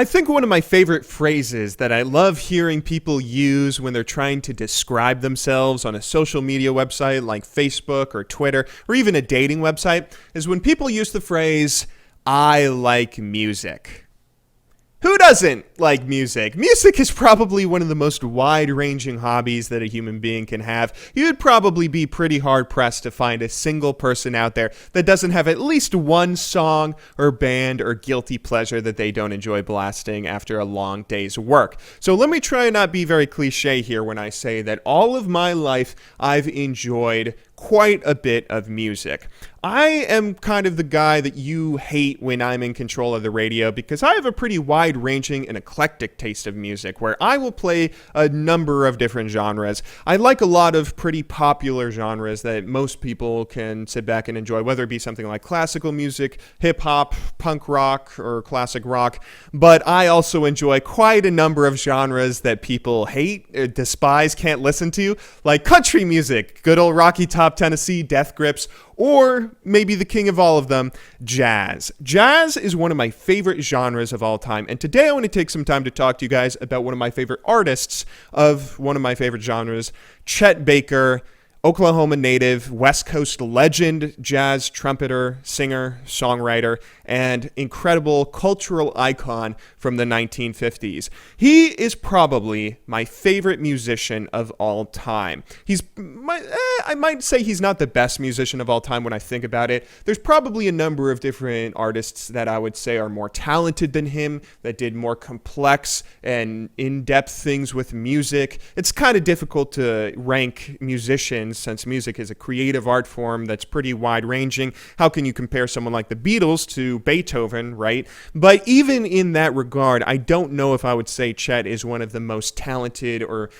I think one of my favorite phrases that I love hearing people use when they're trying to describe themselves on a social media website like Facebook or Twitter or even a dating website is when people use the phrase, "I like music." Who doesn't like music? Music is probably one of the most wide-ranging hobbies that a human being can have. You'd probably be pretty hard-pressed to find a single person out there that doesn't have at least one song or band or guilty pleasure that they don't enjoy blasting after a long day's work. So let me try and not be very cliche here when I say that all of my life I've enjoyed quite a bit of music. I am kind of the guy that you hate when I'm in control of the radio because I have a pretty wide-ranging and eclectic taste of music where I will play a number of different genres. I like a lot of pretty popular genres that most people can sit back and enjoy, whether it be something like classical music, hip-hop, punk rock, or classic rock. But I also enjoy quite a number of genres that people hate, despise, can't listen to, like country music, good old Rocky Top Tennessee, Death Grips, or maybe the king of all of them, jazz. Jazz is one of my favorite genres of all time, and today I want to take some time to talk to you guys about one of my favorite artists of one of my favorite genres, Chet Baker, Oklahoma native, West Coast legend, jazz trumpeter, singer, songwriter, and incredible cultural icon from the 1950s. He is probably my favorite musician of all time. I might say he's not the best musician of all time when I think about it. There's probably a number of different artists that I would say are more talented than him, that did more complex and in-depth things with music. It's kind of difficult to rank musicians since music is a creative art form that's pretty wide-ranging. How can you compare someone like the Beatles to Beethoven, right? But even in that regard, I don't know if I would say Chet is one of the most talented or,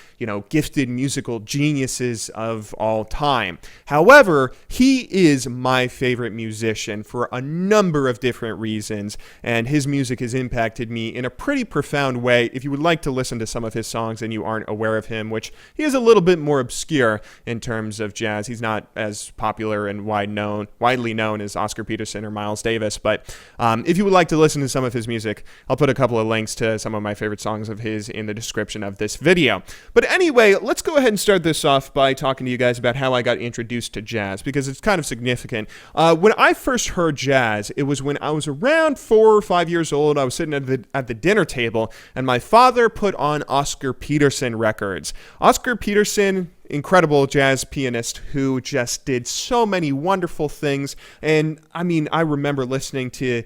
gifted musical geniuses of all time. However, he is my favorite musician for a number of different reasons, and his music has impacted me in a pretty profound way. If you would like to listen to some of his songs and you aren't aware of him, which he is a little bit more obscure in terms of jazz. He's not as popular and widely known as Oscar Peterson or Miles Davis, but if you would like to listen to some of his music, I'll put a couple of links to some of my favorite songs of his in the description of this video. But anyway, let's go ahead and start this off by talking to you guys about how I got introduced to jazz, because it's kind of significant. When I first heard jazz, it was when I was around 4 or 5 years old. I was sitting at the dinner table, and my father put on Oscar Peterson records. Oscar Peterson, incredible jazz pianist who just did so many wonderful things. And I remember listening to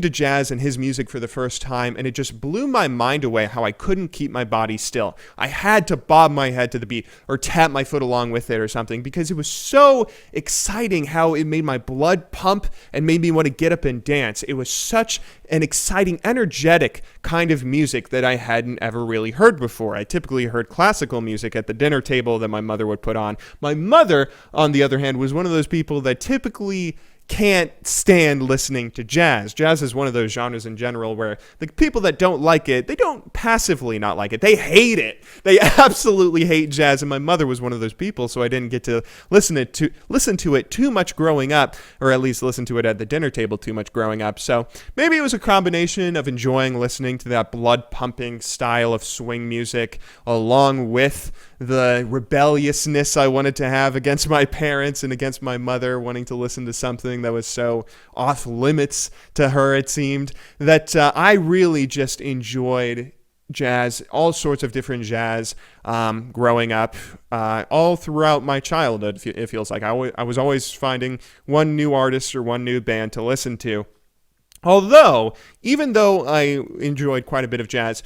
jazz and his music for the first time, and it just blew my mind away how I couldn't keep my body still. I had to bob my head to the beat or tap my foot along with it or something because it was so exciting how it made my blood pump and made me want to get up and dance. It was such an exciting, energetic kind of music that I hadn't ever really heard before. I typically heard classical music at the dinner table that my mother would put on. My mother, on the other hand, was one of those people that typically can't stand listening to jazz. Jazz is one of those genres in general where the people that don't like it, they don't passively not like it. They hate it. They absolutely hate jazz. And my mother was one of those people, so I didn't get to listen to it too much growing up, or at least listen to it at the dinner table too much growing up. So maybe it was a combination of enjoying listening to that blood-pumping style of swing music, along with the rebelliousness I wanted to have against my parents and against my mother, wanting to listen to something that was so off limits to her, it seemed, that I really just enjoyed jazz, all sorts of different jazz, growing up, all throughout my childhood. It feels like I was always finding one new artist or one new band to listen to. Although, even though I enjoyed quite a bit of jazz,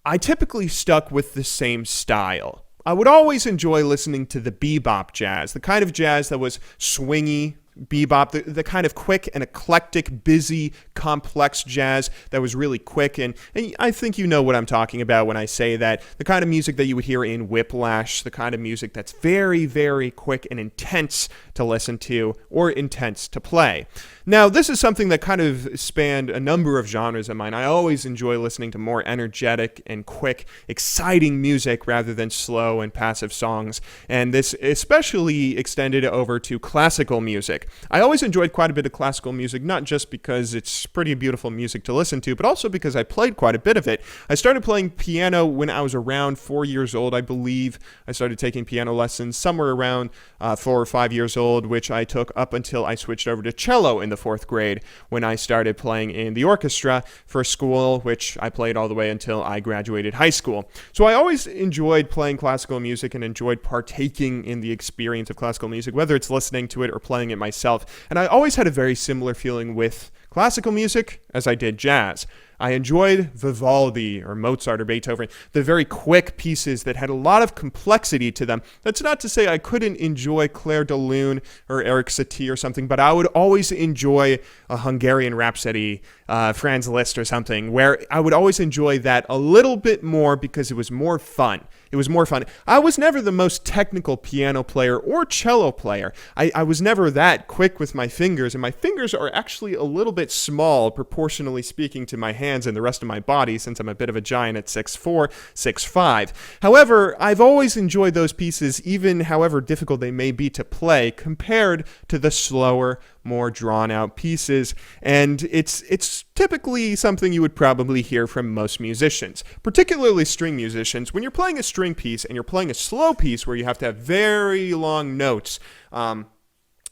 I typically stuck with the same style. I would always enjoy listening to the bebop jazz, the kind of jazz that was swingy, bebop, the kind of quick and eclectic, busy, complex jazz that was really quick. And I think you know what I'm talking about when I say that. The kind of music that you would hear in Whiplash, the kind of music that's very, very quick and intense to listen to or intense to play. Now, this is something that kind of spanned a number of genres of mine. I always enjoy listening to more energetic and quick, exciting music rather than slow and passive songs, and this especially extended over to classical music. I always enjoyed quite a bit of classical music, not just because it's pretty beautiful music to listen to, but also because I played quite a bit of it. I started playing piano when I was around 4 years old, I believe. I started taking piano lessons somewhere around 4 or 5 years old, which I took up until I switched over to cello in the 4th grade when I started playing in the orchestra for school, which I played all the way until I graduated high school. So I always enjoyed playing classical music and enjoyed partaking in the experience of classical music, whether it's listening to it or playing it myself. And I always had a very similar feeling with classical music as I did jazz. I enjoyed Vivaldi or Mozart or Beethoven, the very quick pieces that had a lot of complexity to them. That's not to say I couldn't enjoy Clair de Lune or Eric Satie or something, but I would always enjoy a Hungarian Rhapsody, Franz Liszt or something, where I would always enjoy that a little bit more because it was more fun. It was more fun. I was never the most technical piano player or cello player. I was never that quick with my fingers, and my fingers are actually a little bit small, proportionally speaking, to my hands and the rest of my body, since I'm a bit of a giant at 6'4", 6'5". However, I've always enjoyed those pieces, even however difficult they may be to play, compared to the slower, more drawn-out pieces, and it's typically something you would probably hear from most musicians, particularly string musicians. When you're playing a string piece and you're playing a slow piece where you have to have very long notes,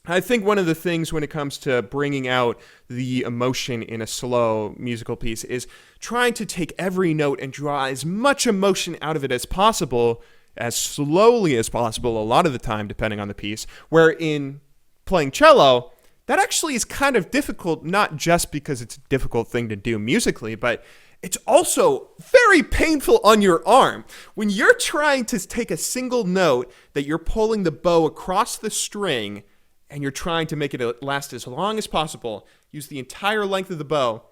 I think one of the things when it comes to bringing out the emotion in a slow musical piece is trying to take every note and draw as much emotion out of it as possible, as slowly as possible, a lot of the time, depending on the piece, where in playing cello, that actually is kind of difficult, not just because it's a difficult thing to do musically, but it's also very painful on your arm. When you're trying to take a single note that you're pulling the bow across the string and you're trying to make it last as long as possible, use the entire length of the bow,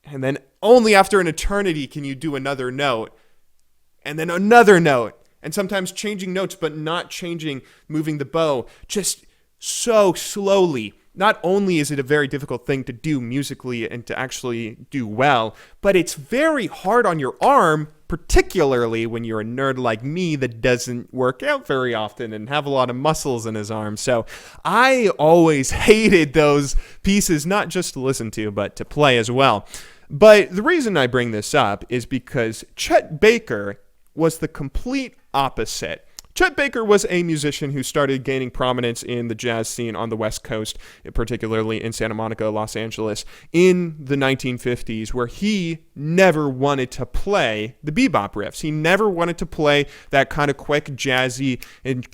and then only after an eternity can you do another note, and then another note, and sometimes changing notes but not changing, moving the bow, just so slowly. Not only is it a very difficult thing to do musically and to actually do well, but it's very hard on your arm, particularly when you're a nerd like me that doesn't work out very often and have a lot of muscles in his arms. So I always hated those pieces, not just to listen to, but to play as well. But the reason I bring this up is because Chet Baker was the complete opposite. Chet Baker was a musician who started gaining prominence in the jazz scene on the West Coast, particularly in Santa Monica, Los Angeles, in the 1950s, where he never wanted to play the bebop riffs. He never wanted to play that kind of quick, jazzy, and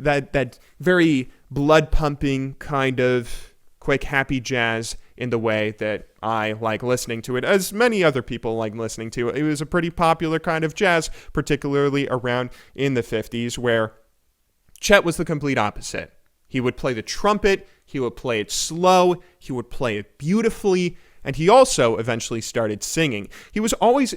that very blood-pumping kind of quick, happy jazz in the way that I like listening to it, as many other people like listening to it. It was a pretty popular kind of jazz, particularly around in the 50s, where Chet was the complete opposite. He would play the trumpet, he would play it slow, he would play it beautifully, and he also eventually started singing. He was always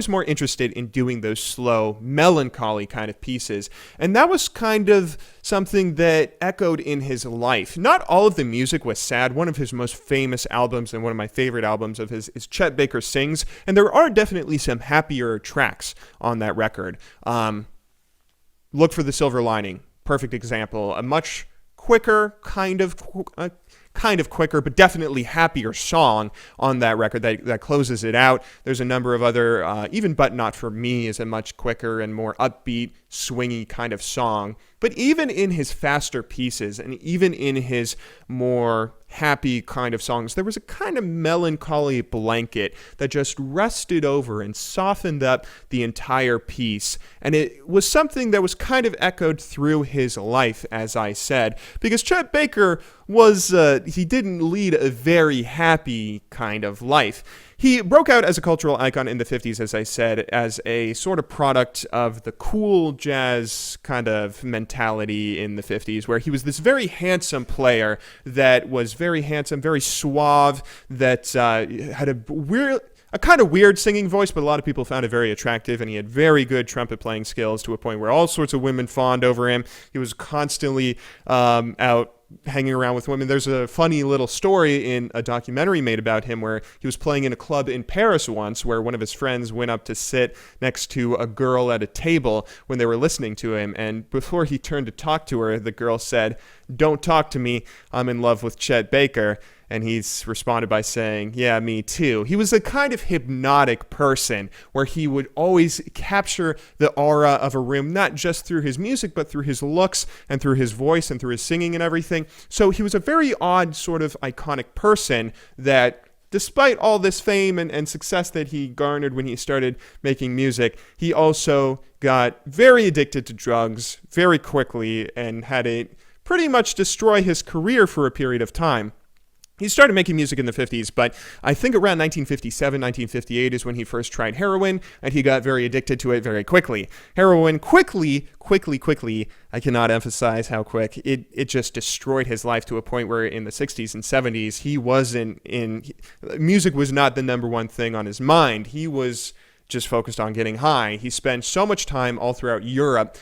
more interested in doing those slow, melancholy kind of pieces, and that was kind of something that echoed in his life. Not all of the music was sad. One of his most famous albums and one of my favorite albums of his is Chet Baker Sings, and there are definitely some happier tracks on that record. Look for the Silver Lining, perfect example. A much quicker, kind of quicker, but definitely happier song on that record that closes it out. There's a number of other, even But Not For Me is a much quicker and more upbeat, swingy kind of song. But even in his faster pieces and even in his more happy kind of songs, there was a kind of melancholy blanket that just rested over and softened up the entire piece. And it was something that was kind of echoed through his life, as I said, because Chet Baker he didn't lead a very happy kind of life. He broke out as a cultural icon in the 50s, as I said, as a sort of product of the cool jazz kind of mentality in the 50s, where he was this very handsome player that was very handsome, very suave, that had a kind of weird singing voice, but a lot of people found it very attractive, and he had very good trumpet playing skills to a point where all sorts of women fawned over him. He was constantly out hanging around with women. There's a funny little story in a documentary made about him where he was playing in a club in Paris once where one of his friends went up to sit next to a girl at a table when they were listening to him. And before he turned to talk to her, the girl said, "Don't talk to me. I'm in love with Chet Baker." And he's responded by saying, "Yeah, me too." He was a kind of hypnotic person where he would always capture the aura of a room, not just through his music, but through his looks and through his voice and through his singing and everything. So he was a very odd sort of iconic person that, despite all this fame and success that he garnered when he started making music, he also got very addicted to drugs very quickly and had it pretty much destroy his career for a period of time. He started making music in the 50s, but I think around 1957, 1958 is when he first tried heroin, and he got very addicted to it very quickly. Heroin quickly, I cannot emphasize how quick, it just destroyed his life to a point where in the 60s and 70s, music was not the number one thing on his mind. He was just focused on getting high. He spent so much time all throughout Europe,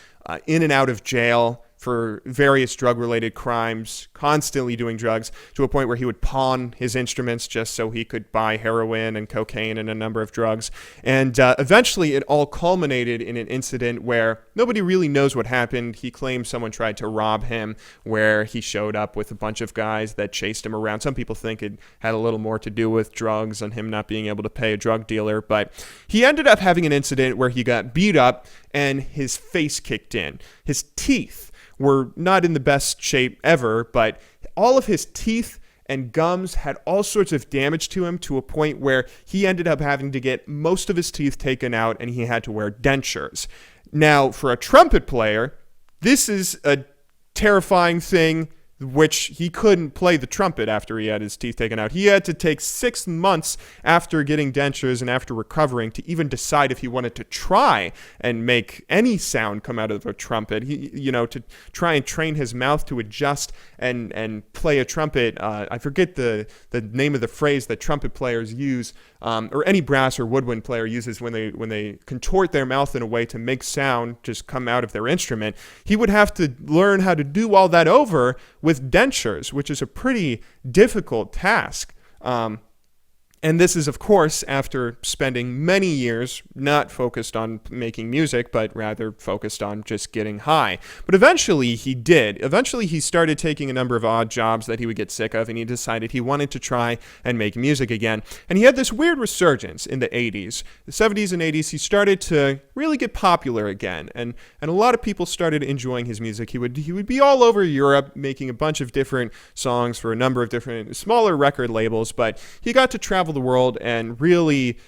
in and out of jail, for various drug-related crimes, constantly doing drugs, to a point where he would pawn his instruments just so he could buy heroin and cocaine and a number of drugs. And eventually it all culminated in an incident where nobody really knows what happened. He claims someone tried to rob him, where he showed up with a bunch of guys that chased him around. Some people think it had a little more to do with drugs and him not being able to pay a drug dealer. But he ended up having an incident where he got beat up and his face kicked in. His teeth were not in the best shape ever, but all of his teeth and gums had all sorts of damage to him to a point where he ended up having to get most of his teeth taken out and he had to wear dentures. Now, for a trumpet player, this is a terrifying thing, which he couldn't play the trumpet after he had his teeth taken out. He had to take 6 months after getting dentures and after recovering to even decide if he wanted to try and make any sound come out of a trumpet. To try and train his mouth to adjust and play a trumpet. I forget the name of the phrase that trumpet players use, or any brass or woodwind player uses when they contort their mouth in a way to make sound just come out of their instrument. He would have to learn how to do all that over with dentures, which is a pretty difficult task. And this is, of course, after spending many years not focused on making music, but rather focused on just getting high. But eventually he did. Eventually he started taking a number of odd jobs that he would get sick of, and he decided he wanted to try and make music again. And he had this weird resurgence in the 80s. The 70s and 80s, he started to really get popular again, and a lot of people started enjoying his music. He would be all over Europe making a bunch of different songs for a number of different smaller record labels, but he got to travel the world and really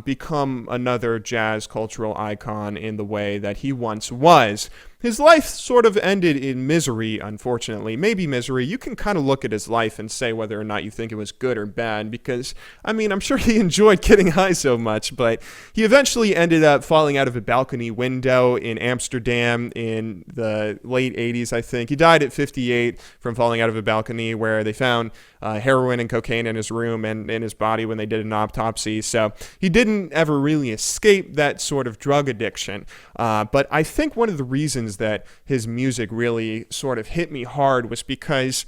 become another jazz cultural icon in the way that he once was. His life sort of ended in misery, unfortunately. Maybe misery. You can kind of look at his life and say whether or not you think it was good or bad, because, I'm sure he enjoyed getting high so much, but he eventually ended up falling out of a balcony window in Amsterdam in the late 80s, I think. He died at 58 from falling out of a balcony, where they found heroin and cocaine in his room and in his body when they did an autopsy. So he didn't ever really escape that sort of drug addiction. But I think one of the reasons that his music really sort of hit me hard was because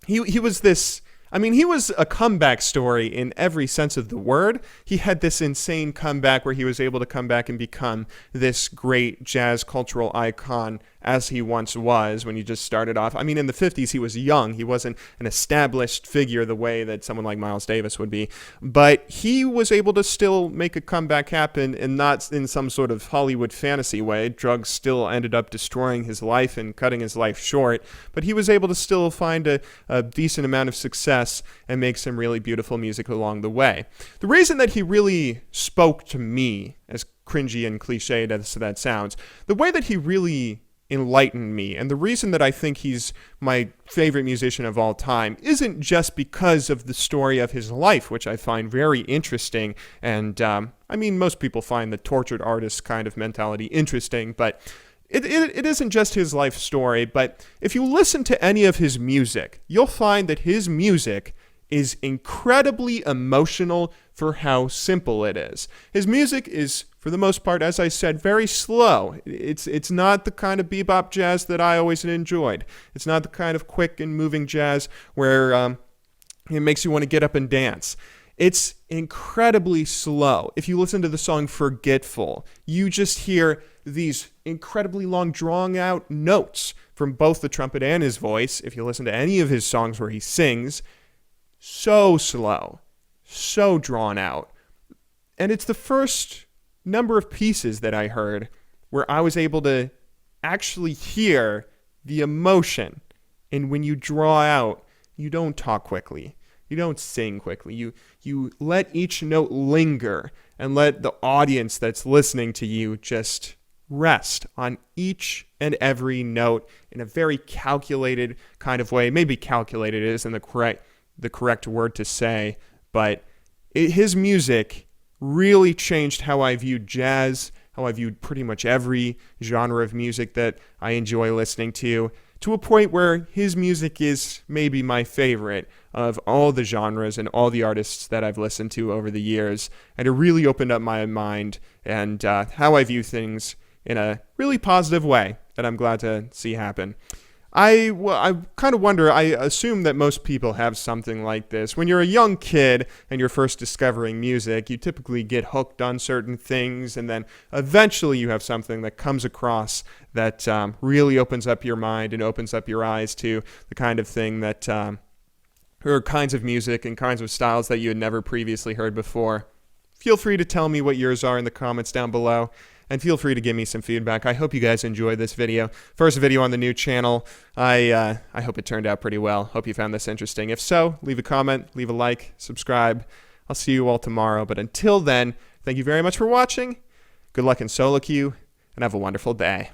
he was this... he was a comeback story in every sense of the word. He had this insane comeback where he was able to come back and become this great jazz cultural icon as he once was when he just started off. In the 50s, he was young. He wasn't an established figure the way that someone like Miles Davis would be. But he was able to still make a comeback happen, and not in some sort of Hollywood fantasy way. Drugs still ended up destroying his life and cutting his life short. But he was able to still find a decent amount of success and make some really beautiful music along the way. The reason that he really spoke to me, as cringy and cliched as that sounds, the way that he really enlightened me, and the reason that I think he's my favorite musician of all time, isn't just because of the story of his life, which I find very interesting. And most people find the tortured artist kind of mentality interesting, but it isn't just his life story. But if you listen to any of his music, you'll find that his music is incredibly emotional for how simple it is. His music is, for the most part, as I said, very slow. It's not the kind of bebop jazz that I always enjoyed. It's not the kind of quick and moving jazz where it makes you want to get up and dance. It's incredibly slow. If you listen to the song Forgetful, you just hear these incredibly long, drawn-out notes from both the trumpet and his voice. If you listen to any of his songs where he sings, so slow, so drawn out. And it's the first number of pieces that I heard where I was able to actually hear the emotion. And when you draw out, you don't talk quickly. You don't sing quickly. You let each note linger and let the audience that's listening to you just rest on each and every note in a very calculated kind of way. Maybe calculated isn't the correct word to say, but his music really changed how I viewed jazz, how I viewed pretty much every genre of music that I enjoy listening to a point where his music is maybe my favorite of all the genres and all the artists that I've listened to over the years. And it really opened up my mind and how I view things in a really positive way that I'm glad to see happen. I kind of wonder, I assume that most people have something like this. When you're a young kid and you're first discovering music, you typically get hooked on certain things, and then eventually you have something that comes across that really opens up your mind and opens up your eyes to the kind of thing that, or kinds of music and kinds of styles that you had never previously heard before. Feel free to tell me what yours are in the comments down below. And feel free to give me some feedback. I hope you guys enjoyed this video. First video on the new channel. I hope it turned out pretty well. Hope you found this interesting. If so, leave a comment, leave a like, subscribe. I'll see you all tomorrow. But until then, thank you very much for watching. Good luck in solo queue, and have a wonderful day.